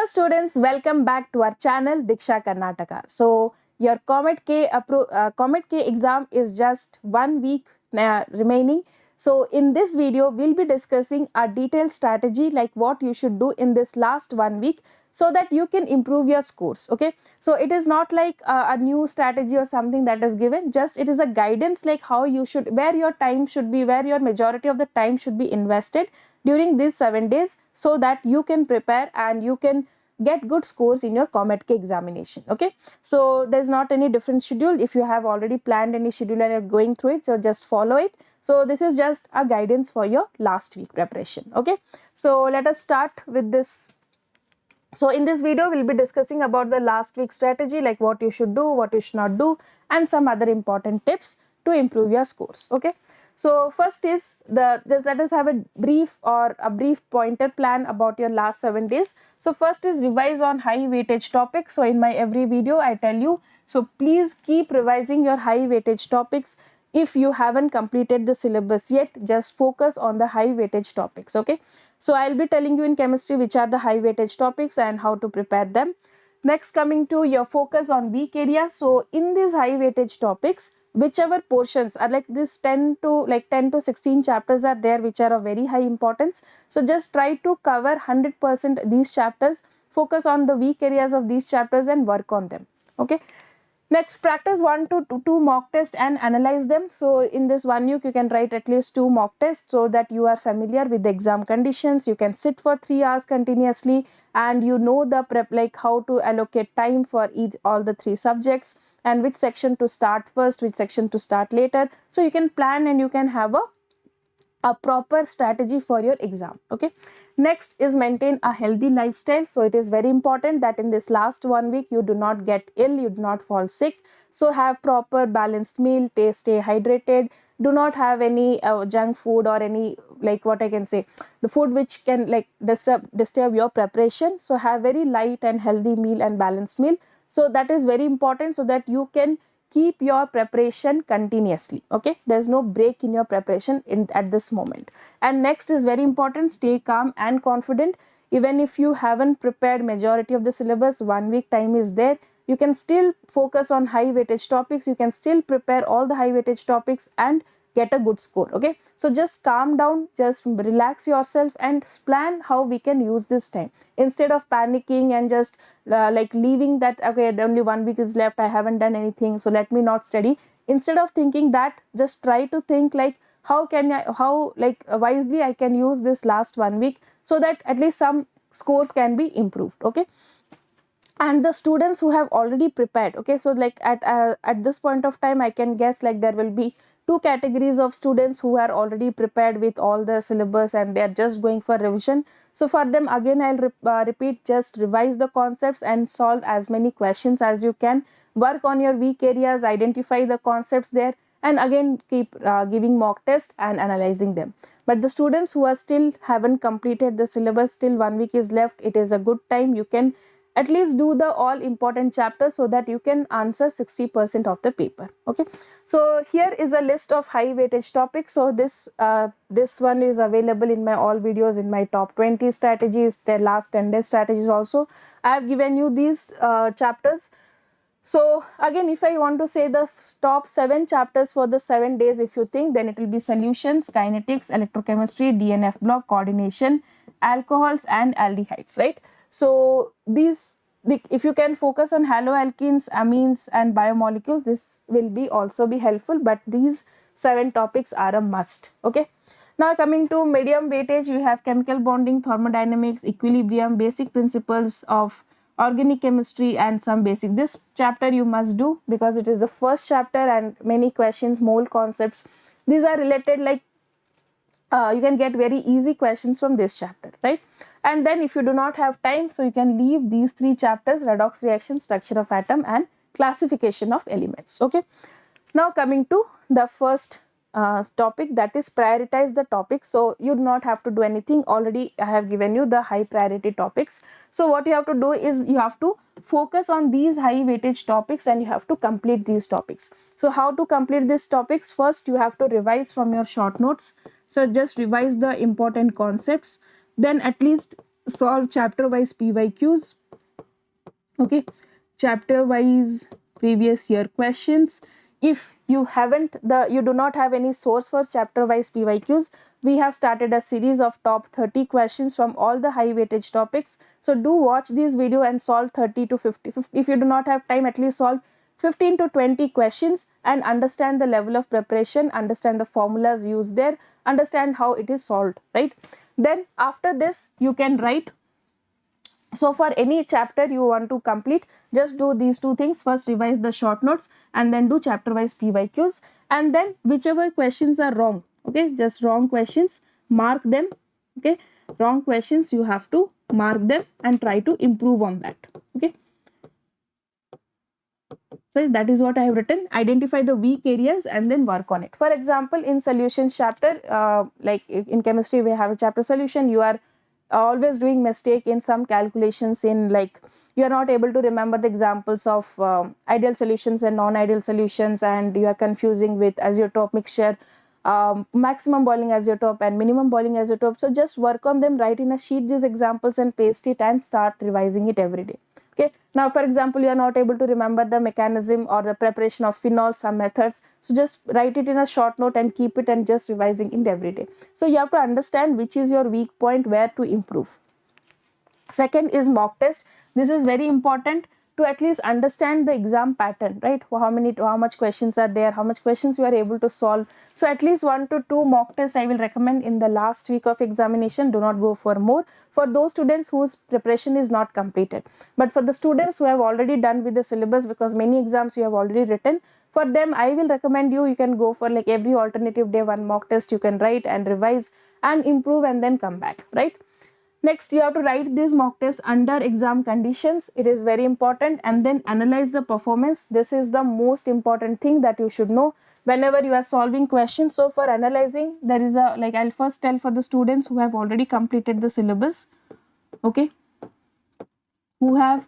Hello students, welcome back to our channel Diksha Karnataka. So your COMEDK exam is just 1 week remaining. So in this video, we'll be discussing a detailed strategy like what you should do in this last 1 week so that you can improve your scores. Okay, so it is not like a new strategy or something that is given, just it is a guidance like how you should, where your time should be, where your majority of the time should be invested during these 7 days so that you can prepare and you can get good scores in your COMEDK examination. Okay, so there's not any different schedule. If you have already planned any schedule and you're going through it, so just follow it. So this is just a guidance for your last week preparation. Okay, so let us start with this. So in this video, we'll be discussing about the last week strategy, like what you should do, what you should not do, and some other important tips to improve your scores. Okay. So first is just let us have a brief pointer plan about your last 7 days. So first is revise on high weightage topics. So in my every video, I tell you, so please keep revising your high weightage topics. If you haven't completed the syllabus yet, just focus on the high weightage topics. Okay. So I'll be telling you in chemistry which are the high weightage topics and how to prepare them. Next, coming to your focus on weak areas. So in these high weightage topics, whichever portions are like this 10 to 16 chapters are there which are of very high importance. So just try to cover 100% these chapters, focus on the weak areas of these chapters and work on them. Okay. Next, practice 1 to 2 mock tests and analyze them. So in this 1 week, you can write at least 2 mock tests so that you are familiar with the exam conditions. You can sit for 3 hours continuously and you know the prep, like how to allocate time for all the 3 subjects and which section to start first, which section to start later. So you can plan and you can have a proper strategy for your exam. Okay. Next is maintain a healthy lifestyle. So it is very important that in this last 1 week you do not get ill, you do not fall sick. So have proper balanced meal, stay hydrated, do not have any junk food or any, like what I can say, the food which can like disturb your preparation. So have very light and healthy meal and balanced meal. So that is very important so that you can keep your preparation continuously. Okay, there's no break in your preparation at this moment. And next is very important, stay calm and confident. Even if you haven't prepared majority of the syllabus, 1 week time is there, you can still focus on high weightage topics, you can still prepare all the high weightage topics and get a good score. Okay, so just calm down, just relax yourself and plan how we can use this time instead of panicking and just like leaving that, okay, only 1 week is left, I haven't done anything, so let me not study. Instead of thinking that, just try to think like how wisely I can use this last 1 week so that at least some scores can be improved. Okay, and the students who have already prepared, okay, so like at this point of time I can guess like there will be 2 categories of students who are already prepared with all the syllabus and they are just going for revision. So for them again I'll repeat, just revise the concepts and solve as many questions as you can, work on your weak areas, identify the concepts there, and again keep giving mock test and analyzing them. But the students who are still haven't completed the syllabus, still 1 week is left, it is a good time, you can at least do the all important chapters so that you can answer 60% of the paper. Okay, so here is a list of high weightage topics. So this one is available in my all videos, in my top 20 strategies, the last 10 days strategies also. I have given you these chapters. So again, if I want to say the top 7 chapters for the 7 days, if you think, then it will be solutions, kinetics, electrochemistry, DNF block, coordination, alcohols and aldehydes, right? So if you can focus on haloalkenes, amines and biomolecules, this will be also be helpful, but these 7 topics are a must. Okay. Now coming to medium weightage, you have chemical bonding, thermodynamics, equilibrium, basic principles of organic chemistry and some basic. This chapter you must do because it is the first chapter and many questions, mole concepts, these are related, like you can get very easy questions from this chapter, right? And then if you do not have time, so you can leave these 3 chapters, redox reaction, structure of atom and classification of elements. Okay, now coming to the first topic, that is prioritize the topic. So you do not have to do anything, already I have given you the high priority topics. So what you have to do is you have to focus on these high weightage topics and you have to complete these topics. So how to complete these topics? First you have to revise from your short notes. So just revise the important concepts, then at least solve chapter wise PYQs. Okay, chapter wise previous year questions. If you do not have any source for chapter wise PYQs, we have started a series of top 30 questions from all the high weightage topics. So do watch this video and solve 30 to 50. If you do not have time, at least solve 15 to 20 questions and understand the level of preparation, understand the formulas used there, understand how it is solved, right? Then after this, you can write. So for any chapter you want to complete, just do these two things. First, revise the short notes and then do chapter wise PYQs, and then whichever questions are wrong, okay, just wrong questions, mark them. Okay, wrong questions, you have to mark them and try to improve on that. Okay, so that is what I have written. Identify the weak areas and then work on it. For example, in solutions chapter, like in chemistry we have a chapter solution, you are always doing mistake in some calculations, in like you are not able to remember the examples of ideal solutions and non-ideal solutions, and you are confusing with azeotrope mixture, maximum boiling azeotrope and minimum boiling azeotrope. So just work on them, write in a sheet these examples and paste it and start revising it every day. Okay, now for example, you are not able to remember the mechanism or the preparation of phenol, some methods, so just write it in a short note and keep it and just revising it every day. So you have to understand which is your weak point, where to improve. Second is mock test. This is very important to at least understand the exam pattern, right? How much questions are there, how much questions you are able to solve. So at least 1 to 2 mock tests I will recommend in the last week of examination. Do not go for more for those students whose preparation is not completed. But for the students who have already done with the syllabus, because many exams you have already written, for them I will recommend you can go for like every alternative day 1 mock test you can write and revise and improve and then come back, right? Next, you have to write this mock test under exam conditions. It is very important, and then analyze the performance. This is the most important thing that you should know whenever you are solving questions. So for analyzing, there is a, like I'll first tell for the students who have already completed the syllabus, okay, who have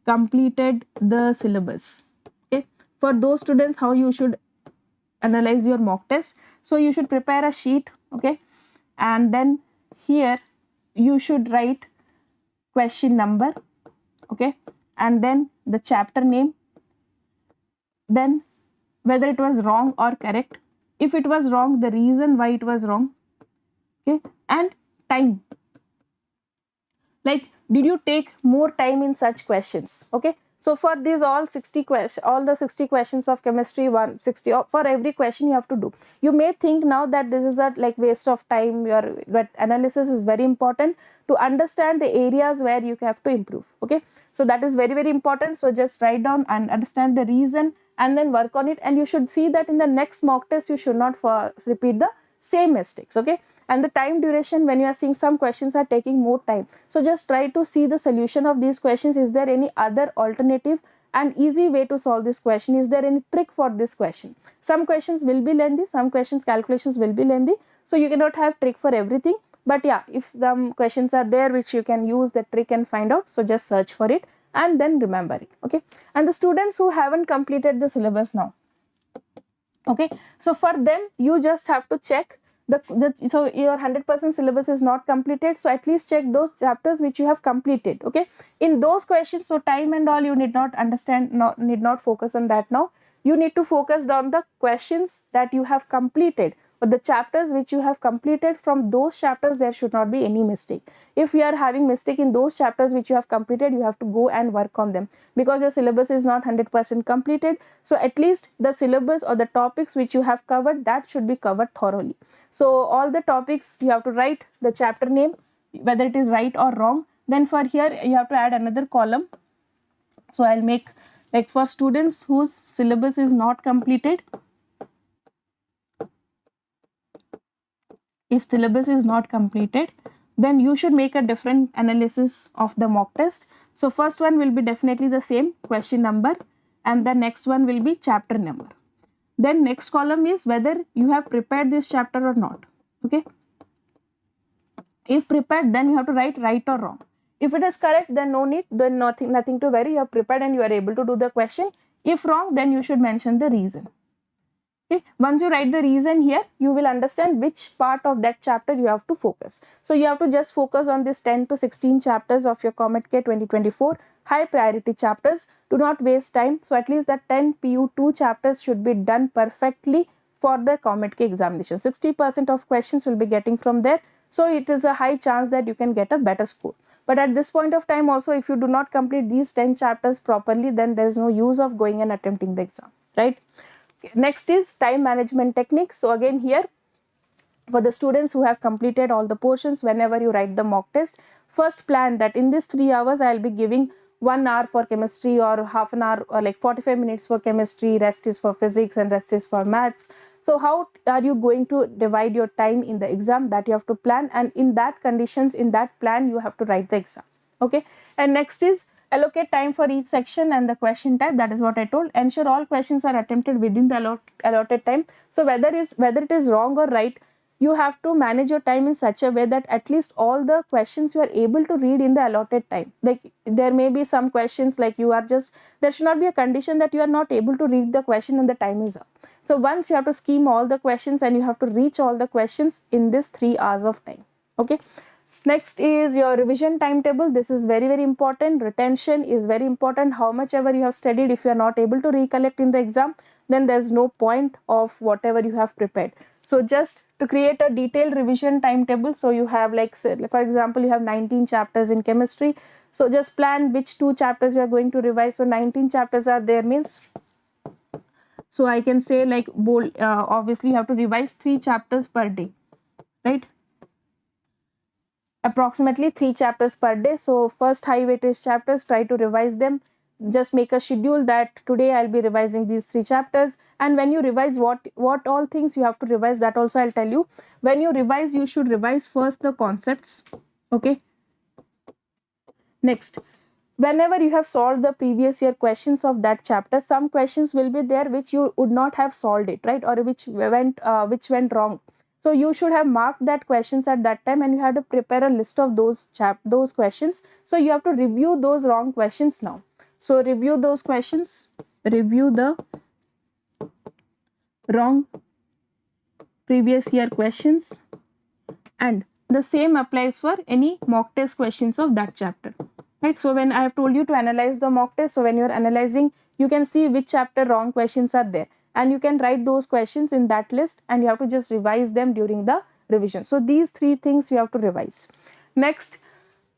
completed the syllabus, okay. For those students, how you should analyze your mock test. So you should prepare a sheet, okay, and then here you should write question number, okay, and then the chapter name, then whether it was wrong or correct. If it was wrong, the reason why it was wrong, okay, and time. Like, did you take more time in such questions? Okay, so for these all 60 questions, all the 60 questions of chemistry, 160, for every question you have to do. You may think now that this is a like waste of time, but analysis is very important to understand the areas where you have to improve. Okay, so that is very, very important. So just write down and understand the reason and then work on it, and you should see that in the next mock test you should not repeat the same mistakes. Okay, and the time duration, when you are seeing some questions are taking more time, so just try to see the solution of these questions. Is there any other alternative and easy way to solve this question? Is there any trick for this question? Some questions will be lengthy, some questions calculations will be lengthy, so you cannot have trick for everything. But yeah, if the questions are there which you can use the trick and find out, so just search for it and then remember it. Okay, and the students who haven't completed the syllabus now, okay, so for them you just have to check so your 100% syllabus is not completed, so at least check those chapters which you have completed. Okay, in those questions, so time and all you need not understand, need not focus on that now. You need to focus on the questions that you have completed, but the chapters which you have completed. From those chapters there should not be any mistake. If you are having mistake in those chapters which you have completed, you have to go and work on them, because your syllabus is not 100% completed. So at least the syllabus or the topics which you have covered, that should be covered thoroughly. So all the topics you have to write the chapter name, whether it is right or wrong. Then for here you have to add another column. So I'll make like for students whose syllabus is not completed, if syllabus is not completed, then you should make a different analysis of the mock test. So first one will be definitely the same question number, and the next one will be chapter number. Then next column is whether you have prepared this chapter or not. Okay, if prepared, then you have to write right or wrong. If it is correct, then no need, then nothing to worry, you have prepared and you are able to do the question. If wrong, then you should mention the reason. Okay, once you write the reason here, you will understand which part of that chapter you have to focus. So you have to just focus on this 10 to 16 chapters of your COMEDK 2024 high priority chapters. Do not waste time. So at least that 10 PU2 chapters should be done perfectly for the COMEDK examination. 60% of questions will be getting from there. So it is a high chance that you can get a better score. But at this point of time also, if you do not complete these 10 chapters properly, then there is no use of going and attempting the exam, right? Next is time management techniques. So again here, for the students who have completed all the portions, whenever you write the mock test, first plan that in this 3 hours I will be giving 1 hour for chemistry, or half an hour, or like 45 minutes for chemistry, rest is for physics and rest is for maths. So how are you going to divide your time in the exam? That you have to plan, and in that conditions, in that plan, you have to write the exam. Okay. And next is allocate time for each section and the question type. That is what I told. Ensure all questions are attempted within the allotted time. So whether it is wrong or right, you have to manage your time in such a way that at least all the questions you are able to read in the allotted time. Like there may be some questions like you are just, there should not be a condition that you are not able to read the question and the time is up. So once you have to scheme all the questions and you have to reach all the questions in this 3 hours of time. Okay. Next is your revision timetable. This is very, very important. Retention is very important. How much ever you have studied, if you are not able to recollect in the exam, then there's no point of whatever you have prepared. So just to create a detailed revision timetable, so you have like, for example, you have 19 chapters in chemistry. So just plan which 2 chapters you are going to revise. So 19 chapters are there means, so I can say like obviously you have to revise 3 chapters per day, right? Approximately 3 chapters per day. So first high weightage chapters, try to revise them. Just make a schedule that today I'll be revising these 3 chapters. And when you revise, what all things you have to revise, that also I'll tell you. When you revise, you should revise first the concepts. Okay. Next, whenever you have solved the previous year questions of that chapter, some questions will be there which you would not have solved it, right? Or which went wrong. So you should have marked that questions at that time, and you have to prepare a list of those questions. So you have to review those wrong questions now. So review those questions, review the wrong previous year questions, and the same applies for any mock test questions of that chapter, right? So when I have told you to analyze the mock test, so when you are analyzing, you can see which chapter wrong questions are there, and you can write those questions in that list, and you have to just revise them during the revision. So these 3 things you have to revise. Next,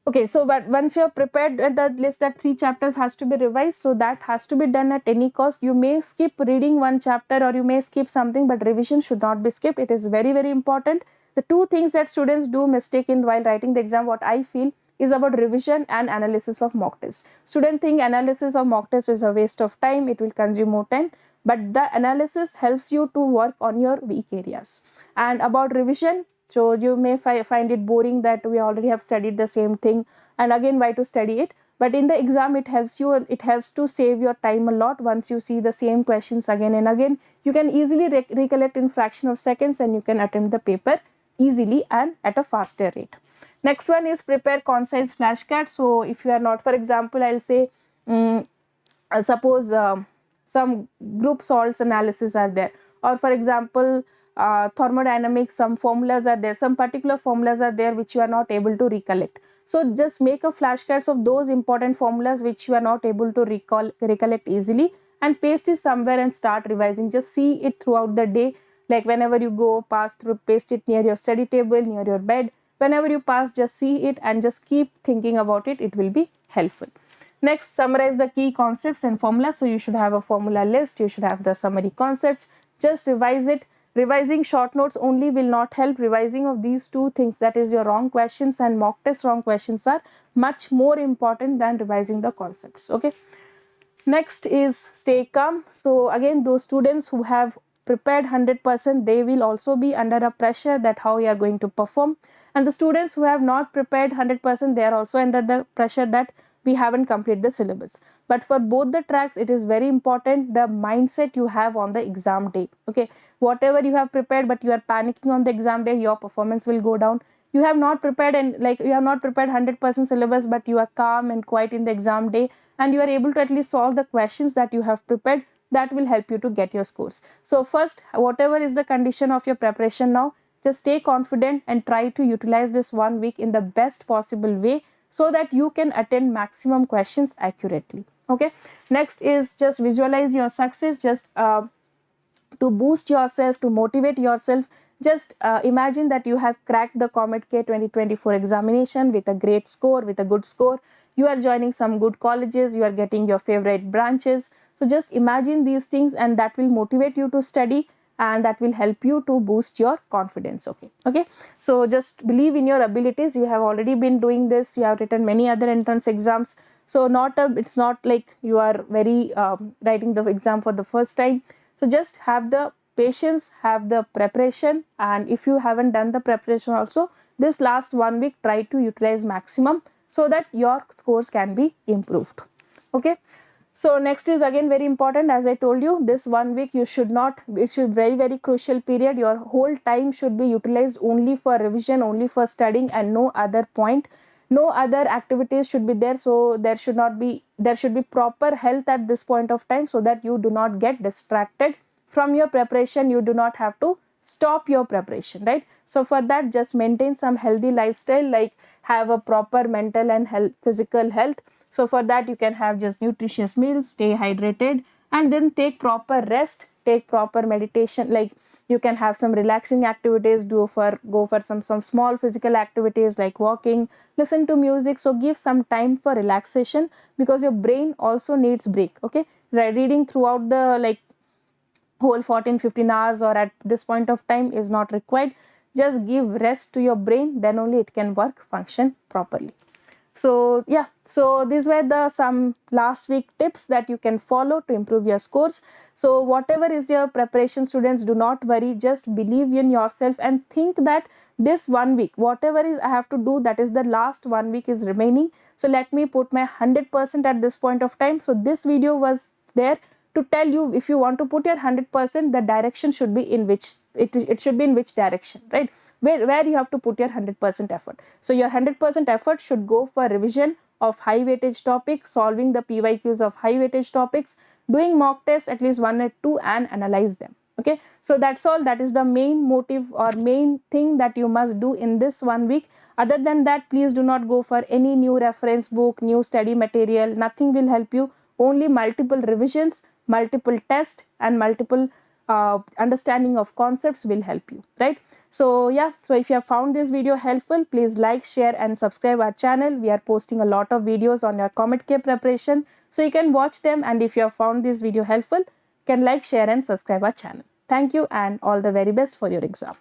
okay, so but once you are prepared the list that 3 chapters has to be revised, so that has to be done at any cost. You may skip reading one chapter, or you may skip something, but revision should not be skipped. It is very, very important. The 2 things that students do mistake in while writing the exam, what I feel, is about revision and analysis of mock test. Students think analysis of mock test is a waste of time, it will consume more time, but the analysis helps you to work on your weak areas. And about revision, so you may find it boring that we already have studied the same thing, and again why to study it. But in the exam, it helps to save your time a lot. Once you see the same questions again and again, you can easily recollect in fraction of seconds, and you can attempt the paper easily and at a faster rate. Next one is prepare concise flashcards. So if you are not, for example, I'll say suppose some group salts analysis are there, or for example thermodynamics, some formulas are there, some particular formulas are there which you are not able to recollect. So just make a flashcards of those important formulas which you are not able to recollect easily, and paste it somewhere and start revising. Just see it throughout the day, like whenever you go pass through, paste it near your study table, near your bed. Whenever you pass, just see it and just keep thinking about it. It will be helpful. Next, summarize the key concepts and formulas. So you should have a formula list, you should have the summary concepts. Just revise it. Revising short notes only will not help. Revising of these 2 things, that is your wrong questions and mock test wrong questions, are much more important than revising the concepts. Okay. Next is stay calm. So again, those students who have prepared 100%, they will also be under a pressure that how you are going to perform. And the students who have not prepared 100%, they are also under the pressure that we haven't completed the syllabus. But for both the tracks, it is very important the mindset you have on the exam day. Okay, whatever you have prepared but you are panicking on the exam day, your performance will go down. You have not prepared, and like you have not prepared 100% syllabus, but you are calm and quiet in the exam day, and you are able to at least solve the questions that you have prepared. that will help you to get your scores. So first, whatever is the condition of your preparation now, just stay confident and try to utilize this 1 week in the best possible way so that you can attend maximum questions accurately. Okay. Next is just visualize your success. Just to boost yourself, to motivate yourself, just imagine that you have cracked the COMEDK 2024 examination with a great score, with a good score. You are joining some good colleges, you are getting your favorite branches. So just imagine these things, and that will motivate you to study, and that will help you to boost your confidence. Okay, so just believe in your abilities. You have already been doing this, you have written many other entrance exams, so it's not like you are very writing the exam for the first time. So just have the patience, have the preparation, and if you haven't done the preparation also, this last 1 week try to utilize maximum so that your scores can be improved. Okay. So next is again very important. As I told you, this 1 week it should very crucial period. Your whole time should be utilized only for revision, only for studying, and no other point. No other activities should be there. So there should be proper health at this point of time, so that you do not get distracted from your preparation. You do not have to stop your preparation, right? So for that, just maintain some healthy lifestyle, like have a proper mental and physical health. So for that, you can have just nutritious meals, stay hydrated, and then take proper rest, take proper meditation. Like you can have some relaxing activities, go for some small physical activities like walking, listen to music. So give some time for relaxation, because your brain also needs break. Okay, reading throughout the whole 14-15 hours or at this point of time is not required. Just give rest to your brain, then only it can function properly. So yeah, so these were some last week tips that you can follow to improve your scores. So whatever is your preparation, students, do not worry, just believe in yourself and think that this 1 week, whatever is I have to do, that is the last 1 week is remaining. So let me put my 100% at this point of time. So this video was there to tell you, if you want to put your 100%, the direction should be in which it should be in which direction, right? Where you have to put your 100% effort. So your 100% effort should go for revision of high weightage topics, solving the PYQs of high weightage topics, doing mock tests at least 1 or 2, and analyze them. Okay, so that's all. That is the main motive or main thing that you must do in this 1 week. Other than that, please do not go for any new reference book, new study material. Nothing will help you. Only multiple revisions, multiple tests, and multiple understanding of concepts will help you, right? So yeah, so if you have found this video helpful, please like, share, and subscribe our channel. We are posting a lot of videos on your COMEDK preparation, so you can watch them. And if you have found this video helpful, you can like, share, and subscribe our channel. Thank you, and all the very best for your exam.